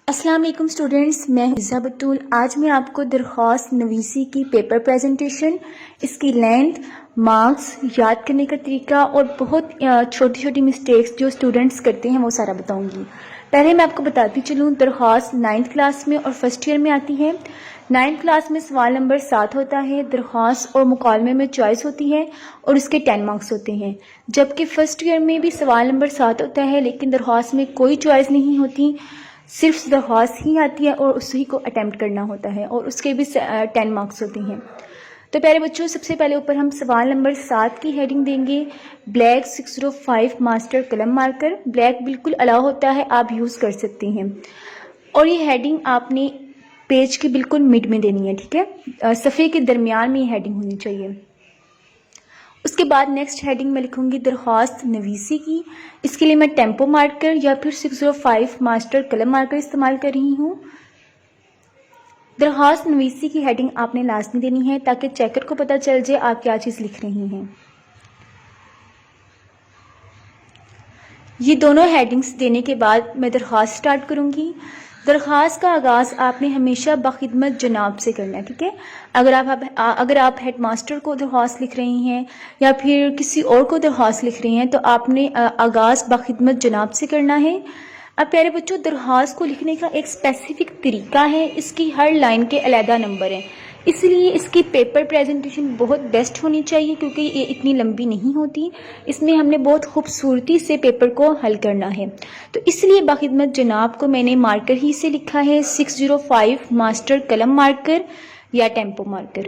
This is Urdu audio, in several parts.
السلام علیکم اسٹوڈینٹس، میں حفظہ بطول۔ آج میں آپ کو درخواست نویسی کی پیپر پریزنٹیشن، اس کی لینتھ، مارکس، یاد کرنے کا طریقہ اور بہت چھوٹی چھوٹی مسٹیکس جو اسٹوڈنٹس کرتے ہیں وہ سارا بتاؤں گی۔ پہلے میں آپ کو بتاتی چلوں، درخواست 9th کلاس میں اور فرسٹ ایئر میں آتی ہے۔ 9th کلاس میں سوال نمبر 7 ہوتا ہے، درخواست اور مکالمے میں چوائس ہوتی ہے اور اس کے 10 مارکس ہوتے ہیں، جبکہ فرسٹ ایئر میں بھی سوال نمبر 7 ہوتا ہے لیکن درخواست میں کوئی چوائس نہیں ہوتی، صرف درخواست ہی آتی ہے اور اسی کو اٹیمپٹ کرنا ہوتا ہے اور اس کے بھی 10 مارکس ہوتے ہیں۔ تو پیارے بچوں، سب سے پہلے اوپر ہم سوال نمبر 7 کی ہیڈنگ دیں گے، بلیک 605 ماسٹر قلم مارکر۔ بلیک بالکل الاؤ ہوتا ہے، آپ یوز کر سکتے ہیں، اور یہ ہیڈنگ آپ نے پیج کے بالکل مڈ میں دینی ہے، ٹھیک ہے، صفحے کے درمیان میں یہ ہیڈنگ ہونی چاہیے۔ اس کے بعد نیکسٹ ہیڈنگ میں لکھوں گی درخواست نویسی کی۔ اس کے لیے میں ٹیمپو مارکر یا پھر 605 ماسٹر قلم مارکر استعمال کر رہی ہوں۔ درخواست نویسی کی ہیڈنگ آپ نے لازمی دینی ہے تاکہ چیکر کو پتہ چل جائے آپ کیا چیز لکھ رہی ہیں۔ یہ دونوں ہیڈنگز دینے کے بعد میں درخواست سٹارٹ کروں گی۔ درخواست کا آغاز آپ نے ہمیشہ بخدمت جناب سے کرنا ہے، ٹھیک ہے۔ اگر آپ ہیڈ ماسٹر کو درخواست لکھ رہی ہیں یا پھر کسی اور کو درخواست لکھ رہی ہیں تو آپ نے آغاز بخدمت جناب سے کرنا ہے۔ اب پیارے بچوں، درخواست کو لکھنے کا ایک اسپیسیفک طریقہ ہے، اس کی ہر لائن کے علیحدہ نمبر ہیں، اس لیے اس کی پیپر پریزنٹیشن بہت بیسٹ ہونی چاہیے کیونکہ یہ اتنی لمبی نہیں ہوتی، اس میں ہم نے بہت خوبصورتی سے پیپر کو حل کرنا ہے۔ تو اس لیے بخدمت جناب کو میں نے مارکر ہی سے لکھا ہے، 605 ماسٹر قلم مارکر یا ٹیمپو مارکر۔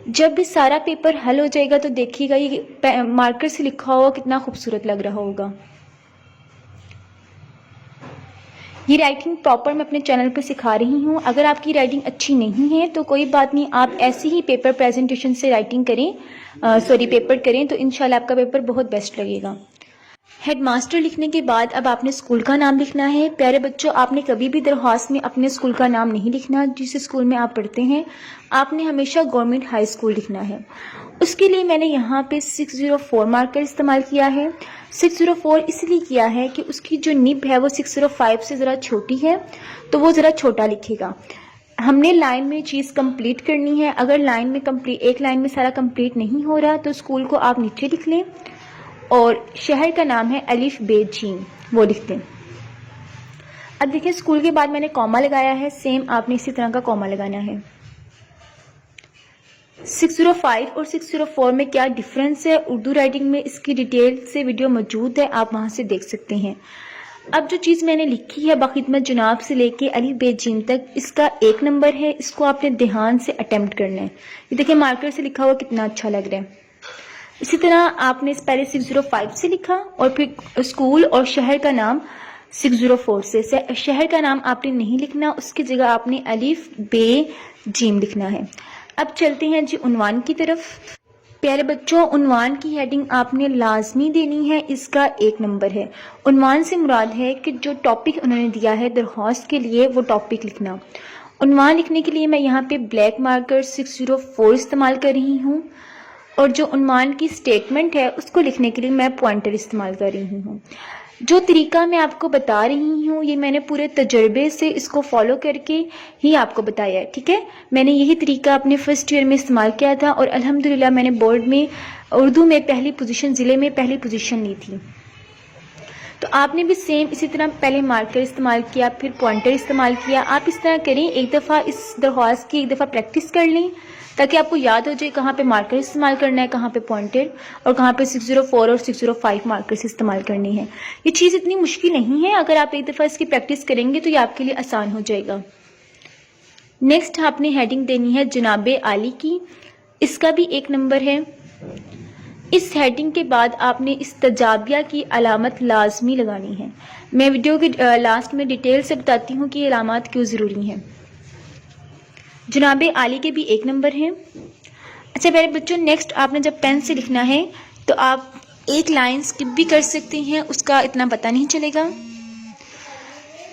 جب بھی سارا پیپر حل ہو جائے گا تو دیکھیے گا یہ مارکر سے لکھا ہوا کتنا خوبصورت لگ رہا ہوگا۔ یہ رائٹنگ پراپر میں اپنے چینل پہ سکھا رہی ہوں، اگر آپ کی رائٹنگ اچھی نہیں ہے تو کوئی بات نہیں، آپ ایسی ہی پیپر پریزنٹیشن سے رائٹنگ کریں، پیپر کریں تو انشاءاللہ آپ کا پیپر بہت بیسٹ لگے گا۔ ہیڈ ماسٹر لکھنے کے بعد اب آپ نے اسکول کا نام لکھنا ہے۔ پیارے بچوں، آپ نے کبھی بھی درخواست میں اپنے اسکول کا نام نہیں لکھنا، جس اسکول میں آپ پڑھتے ہیں آپ نے ہمیشہ گورنمنٹ ہائی اسکول لکھنا ہے۔ اس کے لیے میں نے یہاں پہ 604 مارکر استعمال کیا ہے۔ 604 اس لیے کیا ہے کہ اس کی جو نب ہے وہ 605 سے ذرا چھوٹی ہے تو وہ ذرا چھوٹا لکھے گا۔ ہم نے لائن میں چیز کمپلیٹ کرنی ہے، اگر لائن میں ایک لائن میں سارا کمپلیٹ نہیں ہو رہا تو اسکول کو آپ نیچے لکھ لیں، اور شہر کا نام ہے الف ب ج، وہ لکھ دیں۔ اب دیکھیں اسکول کے بعد میں نے کوما لگایا ہے، سیم آپ نے اسی طرح کا کوما لگانا ہے۔ 605 اور 604 میں کیا ڈیفرنس ہے، اردو رائٹنگ میں اس کی ڈیٹیل سے ویڈیو موجود ہے، آپ وہاں سے دیکھ سکتے ہیں۔ اب جو چیز میں نے لکھی ہے بخدمت جناب سے لے کے الف ب ج تک، اس کا 1 نمبر ہے، اس کو آپ نے دھیان سے اٹیمپٹ کرنا ہے۔ یہ دیکھیں مارکر سے لکھا ہوا کتنا اچھا لگ رہا ہے۔ اسی طرح آپ نے پہلے 605 سے لکھا اور پھر اسکول اور شہر کا نام 604 سے۔ شہر کا نام آپ نے نہیں لکھنا، اس کی جگہ آپ نے الف ب ج لکھنا ہے۔ اب چلتے ہیں جی عنوان کی طرف۔ پیارے بچوں، عنوان کی ہیڈنگ آپ نے لازمی دینی ہے، اس کا 1 نمبر ہے۔ عنوان سے مراد ہے کہ جو ٹاپک انہوں نے دیا ہے درخواست کے لیے وہ ٹاپک لکھنا۔ عنوان لکھنے کے لیے میں یہاں پہ بلیک مارکر 604 استعمال کر رہی ہوں، اور جو عنوان کی سٹیٹمنٹ ہے اس کو لکھنے کے لیے میں پوائنٹر استعمال کر رہی ہوں۔ جو طریقہ میں آپ کو بتا رہی ہوں یہ میں نے پورے تجربے سے اس کو فالو کر کے ہی آپ کو بتایا ہے، ٹھیک ہے۔ میں نے یہی طریقہ اپنے فرسٹ ایئر میں استعمال کیا تھا اور الحمدللہ میں نے بورڈ میں اردو میں پہلی پوزیشن، ضلع میں پہلی پوزیشن لی تھی۔ تو آپ نے بھی سیم اسی طرح پہلے مارکر استعمال کیا، پھر پوائنٹر استعمال کیا۔ آپ اس طرح کریں، ایک دفعہ اس درخواست کی ایک دفعہ پریکٹس کر لیں تاکہ آپ کو یاد ہو جائے کہاں پہ مارکر استعمال کرنا ہے، کہاں پہ پوائنٹر، اور کہاں پہ 604 اور 605 مارکرز استعمال کرنی ہے۔ یہ چیز اتنی مشکل نہیں ہے، اگر آپ ایک دفعہ اس کی پریکٹس کریں گے تو یہ آپ کے لیے آسان ہو جائے گا۔ نیکسٹ آپ نے ہیڈنگ دینی ہے جناب عالی کی، اس کا بھی 1 نمبر ہے۔ اس ہیڈنگ کے بعد آپ نے استجابیہ کی علامت لازمی لگانی ہے۔ میں ویڈیو کے لاسٹ میں ڈیٹیل سے بتاتی ہوں کہ یہ علامات کیوں ضروری ہیں۔ جناب عالی کے بھی 1 نمبر ہے۔ اچھا میرے بچوں، نیکسٹ آپ نے جب پین سے لکھنا ہے تو آپ ایک لائن سکپ بھی کر سکتے ہیں، اس کا اتنا پتہ نہیں چلے گا۔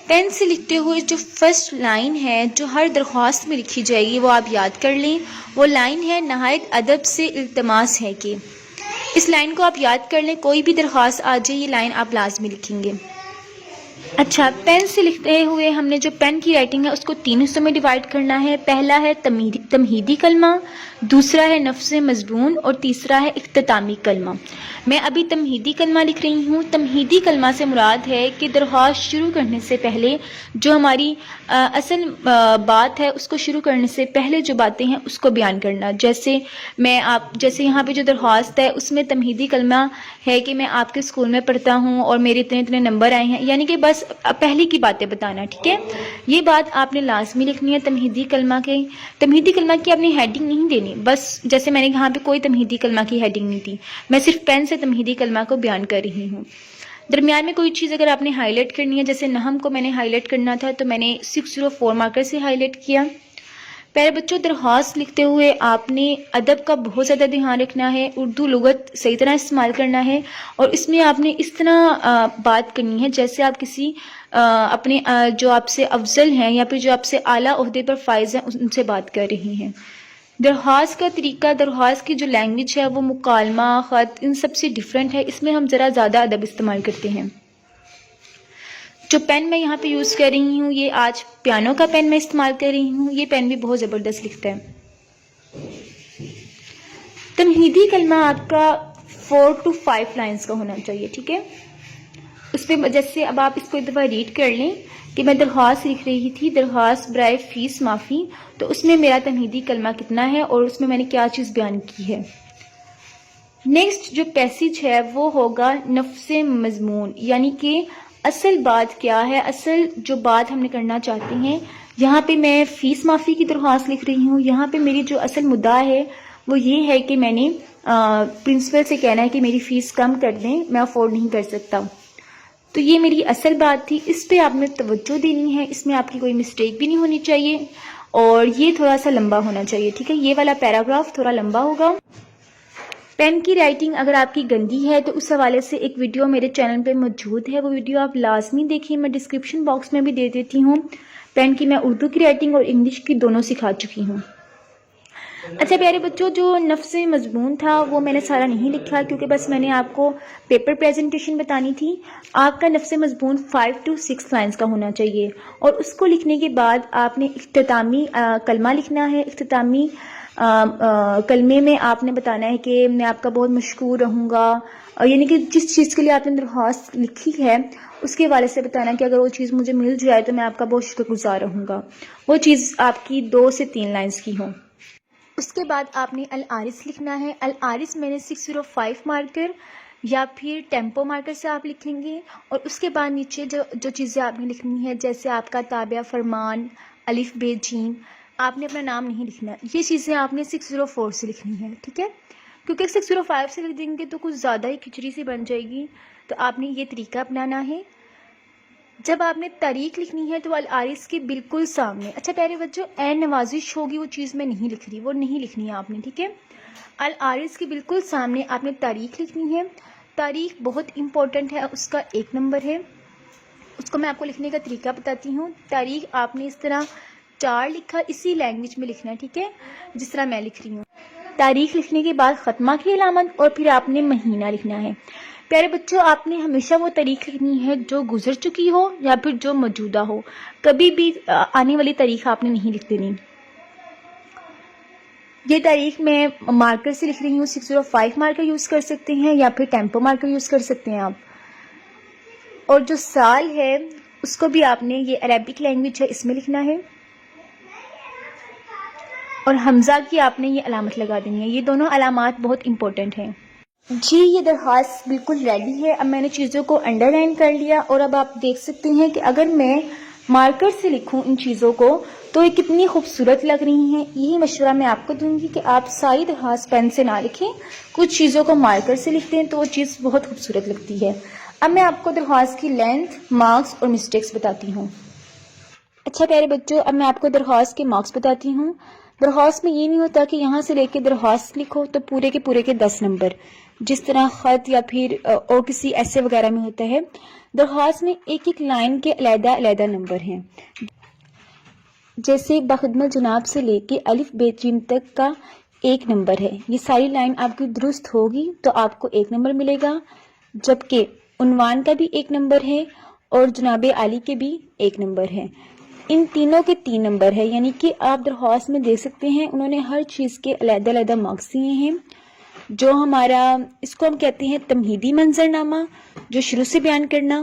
پین سے لکھتے ہوئے جو فرسٹ لائن ہے جو ہر درخواست میں لکھی جائے گی وہ آپ یاد کر لیں، وہ لائن ہے نہایت ادب سے التماس ہے کہ۔ اس لائن کو آپ یاد کر لیں، کوئی بھی درخواست آ جائے یہ لائن آپ لازمی لکھیں گے۔ اچھا، پین سے لکھتے ہوئے ہم نے جو پین کی رائٹنگ ہے اس کو 3 حصوں میں ڈیوائڈ کرنا ہے. پہلا ہے تمہیدی کلمہ، دوسرا ہے نفس مضمون اور تیسرا ہے اختتامی کلمہ. میں ابھی تمہیدی کلمہ لکھ رہی ہوں. تمہیدی کلمہ سے مراد ہے کہ درخواست شروع کرنے سے پہلے جو ہماری اصل بات ہے اس کو شروع کرنے سے پہلے جو باتیں ہیں اس کو بیان کرنا. جیسے یہاں پہ جو درخواست ہے اس میں تمہیدی کلمہ ہے کہ میں آپ کے اسکول میں پڑھتا ہوں اور میرے اتنے نمبر آئے ہیں، یعنی کہ بس پہلے کی باتیں بتانا. ٹھیک ہے، یہ بات آپ نے لازمی لکھنی ہے تمہیدی کلمہ کی اپنی ہیڈنگ نہیں دینی. بس جیسے میں نے یہاں پہ کوئی تمہیدی کلمہ کی ہیڈنگ نہیں دی، میں صرف پین سے تمہیدی کلمہ کو بیان کر رہی ہوں. درمیان میں کوئی چیز اگر آپ نے ہائی لائٹ کرنی ہے، جیسے نحم کو میں نے ہائی لائٹ کرنا تھا تو میں نے 604 مارکر سے ہائی لائٹ کیا. پیارے بچوں، درخواست لکھتے ہوئے آپ نے ادب کا بہت زیادہ دھیان رکھنا ہے، اردو لغت صحیح طرح استعمال کرنا ہے، اور اس میں آپ نے اس طرح بات کرنی ہے جیسے آپ کسی اپنے جو آپ سے افضل ہیں یا پھر جو آپ سے اعلیٰ عہدے پر فائز ہیں ان سے بات کر رہی ہیں. درخواست کا طریقہ، درخواست کی جو لینگویج ہے وہ مکالمہ، خط، ان سب سے ڈیفرنٹ ہے. اس میں ہم ذرا زیادہ ادب استعمال کرتے ہیں. جو پین میں یہاں پہ یوز کر رہی ہوں یہ آج پیانو کا پین میں استعمال کر رہی ہوں. یہ پین بھی بہت زبردست لکھتا ہے. تمہیدی کلمہ آپ کا 4 to 5 لائنز کا ہونا چاہیے. ٹھیک ہے، اس پہ جیسے اب آپ اس کو ایک دفعہ ریڈ کر لیں کہ میں درخواست لکھ رہی تھی، درخواست برائے فیس معافی، تو اس میں میرا تمہیدی کلمہ کتنا ہے اور اس میں میں نے کیا چیز بیان کی ہے. نیکسٹ جو پیسیج ہے وہ ہوگا نفس مضمون، یعنی کہ اصل بات کیا ہے، اصل جو بات ہم نے کرنا چاہتے ہیں. یہاں پہ میں فیس معافی کی درخواست لکھ رہی ہوں. یہاں پہ میری جو اصل مدعا ہے وہ یہ ہے کہ میں نے پرنسپل سے کہنا ہے کہ میری فیس کم کر دیں، میں افورڈ نہیں کر سکتا. تو یہ میری اصل بات تھی، اس پہ آپ نے توجہ دینی ہے، اس میں آپ کی کوئی مسٹیک بھی نہیں ہونی چاہیے، اور یہ تھوڑا سا لمبا ہونا چاہیے. ٹھیک ہے، یہ والا پیراگراف تھوڑا لمبا ہوگا. پین کی رائٹنگ اگر آپ کی گندی ہے تو اس حوالے سے ایک ویڈیو میرے چینل پہ موجود ہے، وہ ویڈیو آپ لازمی دیکھیں. میں ڈسکرپشن باکس میں بھی دے دیتی ہوں. پین کی میں اردو کی رائٹنگ اور انگلش کی دونوں سکھا چکی ہوں. اچھا پیارے بچوں، جو نفس مضمون تھا وہ میں نے سارا نہیں لکھا کیونکہ بس میں نے آپ کو پیپر پریزنٹیشن بتانی تھی. آپ کا نفس مضمون 5 to 6 لائنز کا ہونا چاہیے، اور اس کو لکھنے کے بعد آپ نے اختتامی کلمہ لکھنا ہے. اختتامی کلمے میں آپ نے بتانا ہے کہ میں آپ کا بہت مشکور رہوں گا، یعنی کہ جس چیز کے لیے آپ نے درخواست لکھی ہے اس کے حوالے سے بتانا کہ اگر وہ چیز مجھے مل جائے تو میں آپ کا بہت شکر گزار رہوں گا. وہ چیز آپ کی 2 سے 3 لائنز کی ہو. اس کے بعد آپ نے العارض لکھنا ہے. العارض میں نے 605 مارکر یا پھر ٹیمپو مارکر سے آپ لکھیں گے، اور اس کے بعد نیچے جو چیزیں آپ نے لکھنی ہے جیسے آپ کا تابعہ فرمان، الف بے جیم، آپ نے اپنا نام نہیں لکھنا. یہ چیزیں آپ نے 604 سے لکھنی ہے. ٹھیک ہے، کیونکہ 605 سے لکھ دیں گے تو کچھ زیادہ ہی کھچڑی سی بن جائے گی، تو آپ نے یہ طریقہ اپنانا ہے. جب آپ نے تاریخ لکھنی ہے تو العارض کے بالکل سامنے، اچھا پیارے بچوں، عین نوازش ہوگی وہ چیز میں نہیں لکھ رہی، وہ نہیں لکھنی ہے آپ نے. ٹھیک ہے، العارض کے بالکل سامنے آپ نے تاریخ لکھنی ہے. تاریخ بہت امپورٹنٹ ہے، اس کا 1 نمبر ہے. اس کو میں آپ کو لکھنے کا طریقہ بتاتی ہوں. تاریخ آپ نے اس طرح 4 لکھا، اسی لینگویج میں لکھنا ہے. ٹھیک ہے، جس طرح میں لکھ رہی ہوں. تاریخ لکھنے کے بعد خاتمہ کی علامت، اور پھر آپ نے مہینہ لکھنا ہے. پیارے بچوں، آپ نے ہمیشہ وہ تاریخ لکھنی ہے جو گزر چکی ہو یا پھر جو موجودہ ہو. کبھی بھی آنے والی تاریخ آپ نے نہیں لکھ دینی. یہ تاریخ میں مارکر سے لکھ رہی ہوں. 605 مارکر یوز کر سکتے ہیں یا پھر ٹیمپو مارکر یوز کر سکتے ہیں آپ. اور جو سال ہے اس کو بھی آپ نے، یہ عربک لینگویج ہے اس میں لکھنا ہے، اور حمزہ کی آپ نے یہ علامت لگا دینی ہے. یہ دونوں علامات بہت امپورٹنٹ ہیں. جی، یہ درخواست بالکل ریڈی ہے. اب میں نے چیزوں کو انڈر لائن کر لیا، اور اب آپ دیکھ سکتے ہیں کہ اگر میں مارکر سے لکھوں ان چیزوں کو تو یہ کتنی خوبصورت لگ رہی ہیں. یہی مشورہ میں آپ کو دوں گی کہ آپ ساری درخواست پین سے نہ لکھیں، کچھ چیزوں کو مارکر سے لکھتے ہیں تو وہ چیز بہت خوبصورت لگتی ہے. اب میں آپ کو درخواست کی لینتھ، مارکس اور مسٹیکس بتاتی ہوں. اچھا پیارے بچوں، اب میں آپ کو درخواست کے مارکس بتاتی ہوں. درخواست میں یہ نہیں ہوتا کہ یہاں سے لے کے درخواست لکھو تو پورے کے 10 نمبر، جس طرح خط یا پھر اور کسی ایسے وغیرہ میں ہوتا ہے. درخواست میں ایک لائن کے علیحدہ نمبر ہیں. جیسے بخدمت جناب سے لے کے الف بے جیم تک کا 1 نمبر ہے. یہ ساری لائن آپ کی درست ہوگی تو آپ کو 1 نمبر ملے گا، جبکہ عنوان کا بھی 1 نمبر ہے اور جناب عالی کے بھی 1 نمبر ہے. ان تینوں کے 3 نمبر ہے، یعنی کہ آپ درخواست میں دیکھ سکتے ہیں انہوں نے ہر چیز کے علیحدہ علیحدہ مارکس دیے ہیں. جو ہمارا اس کو ہم کہتے ہیں تمہیدی منظرنامہ، جو شروع سے بیان کرنا،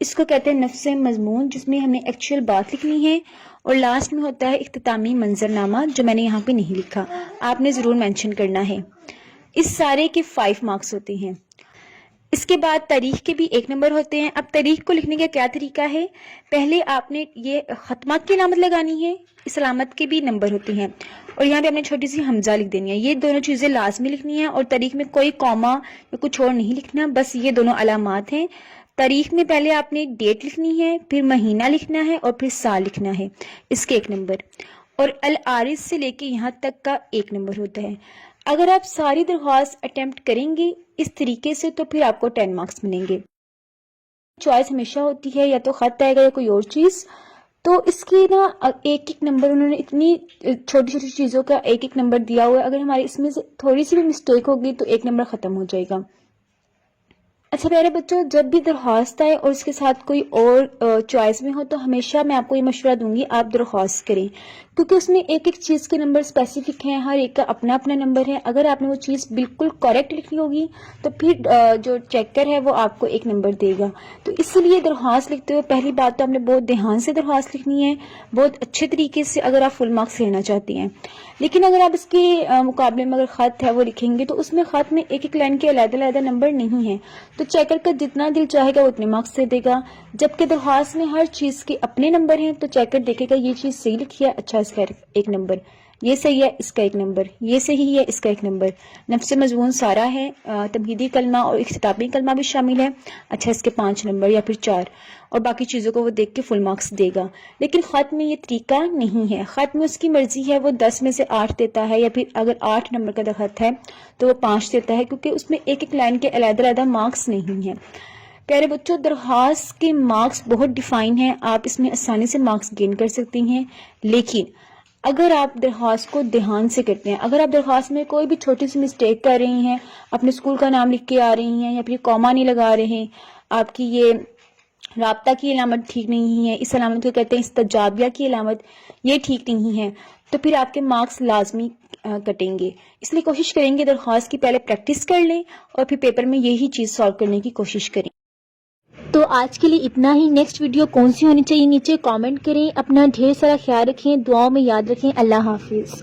اس کو کہتے ہیں نفس مضمون جس میں ہم نے ایکچوئل بات لکھنی ہے، اور لاسٹ میں ہوتا ہے اختتامی منظرنامہ جو میں نے یہاں پہ نہیں لکھا، آپ نے ضرور مینشن کرنا ہے. اس سارے کے 5 مارکس ہوتے ہیں. اس کے بعد تاریخ کے بھی 1 نمبر ہوتے ہیں. اب تاریخ کو لکھنے کا کیا طریقہ ہے؟ پہلے آپ نے یہ ختمات کی علامت لگانی ہے، اس علامت کے بھی نمبر ہوتے ہیں، اور یہاں پہ آپ نے چھوٹی سی حمزہ لکھ دینی ہے. یہ دونوں چیزیں لازمی لکھنی ہیں، اور تاریخ میں کوئی کوما یا کچھ اور نہیں لکھنا، بس یہ دونوں علامات ہیں. تاریخ میں پہلے آپ نے ڈیٹ لکھنی ہے، پھر مہینہ لکھنا ہے، اور پھر سال لکھنا ہے، اس کے 1 نمبر. اور العارض سے لے کے یہاں تک کا 1 نمبر ہوتا ہے. اگر آپ ساری درخواست اٹیمپٹ کریں گے اس طریقے سے تو پھر آپ کو 10 مارکس ملیں گے. چوائس ہمیشہ ہوتی ہے یا تو خط آئے گا یا کوئی اور چیز. تو اس کے نا 1 نمبر انہوں نے اتنی چھوٹی چھوٹی چیزوں کا 1 نمبر دیا ہوا ہے، اگر ہمارے اس میں سے تھوڑی سی بھی مسٹیک ہوگی تو 1 نمبر ختم ہو جائے گا. اچھا پیارے بچوں، جب بھی درخواست آئے اور اس کے ساتھ کوئی اور چوائس میں ہو تو ہمیشہ میں آپ کو یہ مشورہ دوں گی آپ درخواست کریں، کیونکہ اس میں ایک چیز کے نمبر اسپیسیفک ہیں، ہر ایک کا اپنا اپنا نمبر ہے. اگر آپ نے وہ چیز بالکل کریکٹ لکھنی ہوگی تو پھر جو چیکر ہے وہ آپ کو 1 نمبر دے گا. تو اس لیے درخواست لکھتے ہوئے پہلی بات تو آپ نے بہت دھیان سے درخواست لکھنی ہے، بہت اچھے طریقے سے، اگر آپ فل مارکس لینا چاہتی ہیں. لیکن اگر آپ اس کے مقابلے میں اگر خط ہے وہ لکھیں گے تو اس میں خط میں ایک لائن کے علیحدہ علیحدہ نمبر نہیں ہیں، تو چیکر کا جتنا دل چاہے گا وہ اتنے مارکس دے دے گا. جبکہ درخواست میں ہر چیز کے اپنے نمبر ہیں، تو چیکر دیکھے گا یہ چیز صحیح لکھی ہے، اچھا اس کا 1 نمبر، یہ صحیح ہے اس کا 1 نمبر، یہ صحیح ہے اس کا 1 نمبر. نفس مضمون سارا ہے، تمہیدی کلمہ اور اختتامی کلمہ بھی شامل ہے، اچھا اس کے 5 نمبر یا پھر 4، اور باقی چیزوں کو وہ دیکھ کے فل مارکس دے گا. لیکن خط میں یہ طریقہ نہیں ہے. خط میں اس کی مرضی ہے، وہ 10 میں سے 8 دیتا ہے، یا پھر اگر 8 نمبر کا خط ہے تو وہ 5 دیتا ہے، کیونکہ اس میں ایک لائن کے علیحدہ علیحدہ مارکس نہیں ہیں. پیارے بچوں، درخواست کے مارکس بہت ڈیفائن ہیں، آپ اس میں آسانی سے مارکس گین کر سکتی ہیں. لیکن اگر آپ درخواست کو دھیان سے کرتے ہیں، اگر آپ درخواست میں کوئی بھی چھوٹی سی مسٹیک کر رہی ہیں، اپنے اسکول کا نام لکھ کے آ رہی ہیں، یا پھر کوما نہیں لگا رہے ہیں، آپ کی یہ رابطہ کی علامت ٹھیک نہیں ہے، اس علامت کو کہتے ہیں استجابیہ کی علامت، یہ ٹھیک نہیں ہے، تو پھر آپ کے مارکس لازمی کٹیں گے. اس لیے کوشش کریں گے درخواست کی پہلے پریکٹس کر لیں اور پھر پیپر میں یہی چیز سالو کرنے کی کوشش کریں. تو آج کے لیے اتنا ہی. نیکسٹ ویڈیو کون سی ہونی چاہیے نیچے کامنٹ کریں. اپنا ڈھیر سارا خیال رکھیں، دعاؤں میں یاد رکھیں. اللہ حافظ.